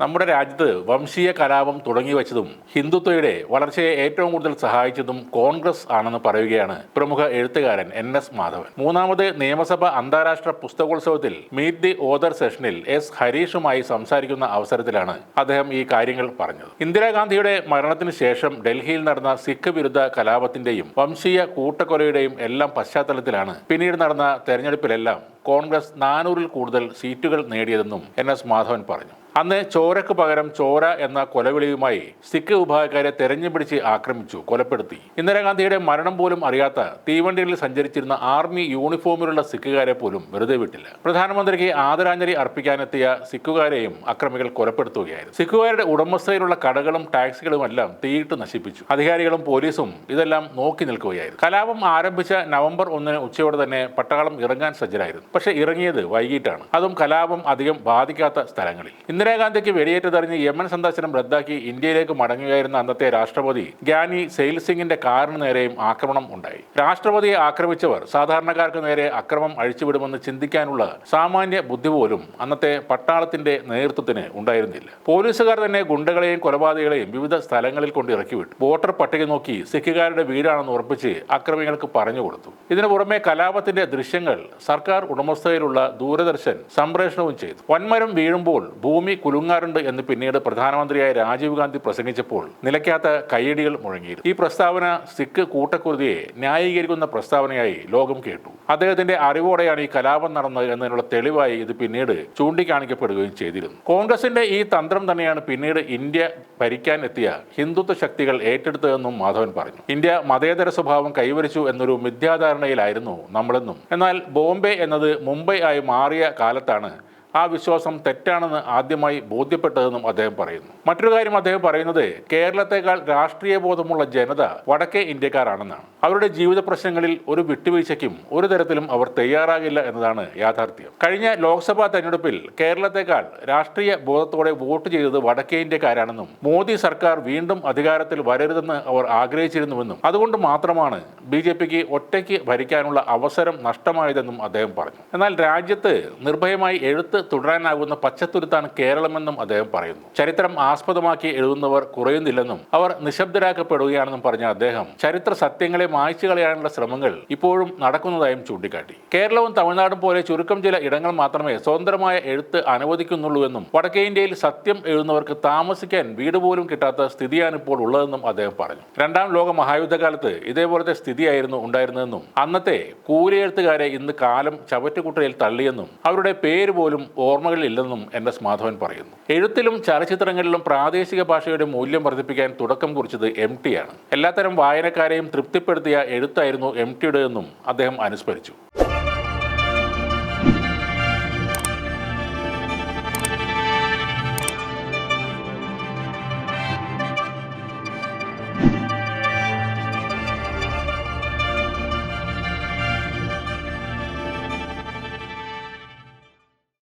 നമ്മുടെ രാജ്യത്ത് വംശീയ കലാപം തുടങ്ങി വെച്ചതും ഹിന്ദുത്വയുടെ വളർച്ചയെ ഏറ്റവും കൂടുതൽ സഹായിച്ചതും കോൺഗ്രസ് ആണെന്ന് പറയുകയാണ് പ്രമുഖ എഴുത്തുകാരൻ NS മാധവൻ. മൂന്നാമത് നിയമസഭ അന്താരാഷ്ട്ര പുസ്തകോത്സവത്തിൽ മീറ്റ് ദി ഓതർ സെഷനിൽ S ഹരീഷുമായി സംസാരിക്കുന്ന അവസരത്തിലാണ് അദ്ദേഹം ഈ കാര്യങ്ങൾ പറഞ്ഞത്. ഇന്ദിരാഗാന്ധിയുടെ മരണത്തിന് ശേഷം ഡൽഹിയിൽ നടന്ന സിഖ് വിരുദ്ധ കലാപത്തിന്റെയും വംശീയ കൂട്ടക്കൊലയുടെയും എല്ലാം പശ്ചാത്തലത്തിലാണ് പിന്നീട് നടന്ന തെരഞ്ഞെടുപ്പിലെല്ലാം കോൺഗ്രസ് 400-ൽ കൂടുതൽ സീറ്റുകൾ നേടിയതെന്നും NS മാധവൻ പറഞ്ഞു. അന്ന് ചോരക്ക് പകരം ചോര എന്ന കൊലവിളിയുമായി സിഖ് വിഭാഗക്കാരെ തെരഞ്ഞുപിടിച്ച് ആക്രമിച്ചു, കൊലപ്പെടുത്തി. ഇന്ദിരാഗാന്ധിയുടെ മരണം പോലും അറിയാത്ത തീവണ്ടികളിൽ സഞ്ചരിച്ചിരുന്ന ആർമി യൂണിഫോമിലുള്ള സിഖുകാരെ പോലും വെറുതെ വിട്ടില്ല. പ്രധാനമന്ത്രിക്ക് ആദരാഞ്ജലി അർപ്പിക്കാനെത്തിയ സിഖുകാരെയും അക്രമികൾ കൊലപ്പെടുത്തുകയായിരുന്നു. സിഖുകാരുടെ ഉടമസ്ഥയിലുള്ള കടകളും ടാക്സികളുമെല്ലാം തീയിട്ട് നശിപ്പിച്ചു. അധികാരികളും പോലീസും ഇതെല്ലാം നോക്കി നിൽക്കുകയായിരുന്നു. കലാപം ആരംഭിച്ച നവംബർ 1 ഉച്ചയോടെ തന്നെ പട്ടാളം ഇറങ്ങാൻ സജ്ജരായിരുന്നു. പക്ഷേ ഇറങ്ങിയത് വൈകിട്ടാണ്, അതും കലാപം അധികം ബാധിക്കാത്ത സ്ഥലങ്ങളിൽ. ഇന്ദിരാഗാന്ധിക്ക് വെടിയേറ്റതറിഞ്ഞ് യമൻ സന്ദർശനം റദ്ദാക്കി ഇന്ത്യയിലേക്ക് മടങ്ങുകയായിരുന്ന അന്നത്തെ രാഷ്ട്രപതി ഗ്യാനി സെയിൽ സിംഗിന്റെ കാറിന് നേരെയും ആക്രമണം ഉണ്ടായി. രാഷ്ട്രപതിയെ ആക്രമിച്ചവർ സാധാരണക്കാർക്ക് നേരെ അക്രമം അഴിച്ചുവിടുമെന്ന് ചിന്തിക്കാനുള്ള സാമാന്യ ബുദ്ധി പോലും അന്നത്തെ പട്ടാളത്തിന്റെ നേതൃത്വത്തിന് ഉണ്ടായിരുന്നില്ല. പോലീസുകാർ തന്നെ ഗുണ്ടകളെയും കൊലപാതകളെയും വിവിധ സ്ഥലങ്ങളിൽ കൊണ്ട് ഇറക്കിവിട്ടു. വോട്ടർ പട്ടിക നോക്കി സിഖുകാരുടെ വീടാണെന്ന് ഉറപ്പിച്ച് അക്രമികൾക്ക് പറഞ്ഞു കൊടുത്തു. ഇതിനു പുറമെ കലാപത്തിന്റെ ദൃശ്യങ്ങൾ സർക്കാർ ഉടമസ്ഥയിലുള്ള ദൂരദർശൻ സംപ്രേഷണവും ചെയ്തു. വൻമരം വീഴുമ്പോൾ ഭൂമി കുലുങ്ങാറുണ്ട് എന്ന് പിന്നീട് പ്രധാനമന്ത്രിയായ രാജീവ് ഗാന്ധി പ്രസംഗിച്ചപ്പോൾ നിലയ്ക്കാത്ത കയ്യടികൾ മുഴങ്ങിയിരുന്നു. ഈ പ്രസ്താവന സിഖ് കൂട്ടക്കുരുതിയെ ന്യായീകരിക്കുന്ന പ്രസ്താവനയായി ലോകം കേട്ടു. അദ്ദേഹത്തിന്റെ അറിവോടെയാണ് ഈ കലാപം നടന്നത് എന്നതിനുള്ള തെളിവായി ഇത് പിന്നീട് ചൂണ്ടിക്കാണിക്കപ്പെടുകയും ചെയ്തിരുന്നു. കോൺഗ്രസിന്റെ ഈ തന്ത്രം തന്നെയാണ് പിന്നീട് ഇന്ത്യ ഭരിക്കാൻ എത്തിയ ഹിന്ദുത്വ ശക്തികൾ ഏറ്റെടുത്തതെന്നും മാധവൻ പറഞ്ഞു. ഇന്ത്യ മതേതര സ്വഭാവം കൈവരിച്ചു എന്നൊരു മിഥ്യാധാരണയിലായിരുന്നു നമ്മളെന്നും, എന്നാൽ ബോംബെ എന്നത് മുംബൈ ആയി മാറിയ കാലത്താണ് ആ വിശ്വാസം തെറ്റാണെന്ന് ആദ്യമായി ബോധ്യപ്പെട്ടതെന്നും അദ്ദേഹം പറയുന്നു. മറ്റൊരു കാര്യം അദ്ദേഹം പറയുന്നത് കേരളത്തെക്കാൾ രാഷ്ട്രീയ ബോധമുള്ള ജനത വടക്കേ ഇന്ത്യക്കാരാണെന്നാണ്. അവരുടെ ജീവിത പ്രശ്നങ്ങളിൽ ഒരു വിട്ടുവീഴ്ചയ്ക്കും ഒരു തരത്തിലും അവർ തയ്യാറാകില്ല എന്നതാണ് യാഥാർത്ഥ്യം. കഴിഞ്ഞ ലോക്സഭാ തെരഞ്ഞെടുപ്പിൽ കേരളത്തെക്കാൾ രാഷ്ട്രീയ ബോധത്തോടെ വോട്ട് ചെയ്തത് വടക്കേ ഇന്ത്യക്കാരാണെന്നും മോദി സർക്കാർ വീണ്ടും അധികാരത്തിൽ വരരുതെന്ന് അവർ ആഗ്രഹിച്ചിരുന്നുവെന്നും അതുകൊണ്ട് മാത്രമാണ് BJPക്ക് ഒറ്റയ്ക്ക് ഭരിക്കാനുള്ള അവസരം നഷ്ടമായതെന്നും അദ്ദേഹം പറഞ്ഞു. എന്നാൽ രാജ്യത്ത് നിർഭയമായി എഴുത്ത് തുടരാനാകുന്ന പച്ചത്തുരുത്താണ് കേരളമെന്നും അദ്ദേഹം പറയുന്നു. ചരിത്രം ആസ്പദമാക്കി എഴുതുന്നവർ കുറയുന്നില്ലെന്നും അവർ നിശബ്ദരാക്കപ്പെടുകയാണെന്നും പറഞ്ഞ അദ്ദേഹം ചരിത്ര സത്യങ്ങളെ മായ്ച്ചു കളയാനുള്ള ശ്രമങ്ങൾ ഇപ്പോഴും നടക്കുന്നതായും ചൂണ്ടിക്കാട്ടി. കേരളവും തമിഴ്നാടും പോലെ ചുരുക്കം ചില ഇടങ്ങൾ മാത്രമേ സ്വതന്ത്രമായ എഴുത്ത് അനുവദിക്കുന്നുള്ളൂവെന്നും വടക്കേ ഇന്ത്യയിൽ സത്യം എഴുതുന്നവർക്ക് താമസിക്കാൻ വീട് പോലും കിട്ടാത്ത സ്ഥിതിയാണ് ഇപ്പോൾ ഉള്ളതെന്നും അദ്ദേഹം പറഞ്ഞു. രണ്ടാം ലോക മഹായുദ്ധകാലത്ത് ഇതേപോലത്തെ സ്ഥിതിയായിരുന്നു ഉണ്ടായിരുന്നതെന്നും അന്നത്തെ കൂലിയെഴുത്തുകാരെ ഇന്ന് കാലം ചവറ്റുകുട്ടയിൽ തള്ളിയെന്നും അവരുടെ പേര് പോലും ഓർമ്മകളിലില്ലെന്നും NS മാധവൻ പറയുന്നു. എഴുത്തിലും ചലച്ചിത്രങ്ങളിലും പ്രാദേശിക ഭാഷയുടെ മൂല്യം വർദ്ധിപ്പിക്കാൻ തുടക്കം കുറിച്ചത് MT ആണ്. എല്ലാത്തരം വായനക്കാരെയും തൃപ്തിപ്പെടുത്തിയ എഴുത്തായിരുന്നു MTയുടേതെന്നും അദ്ദേഹം അനുസ്മരിച്ചു.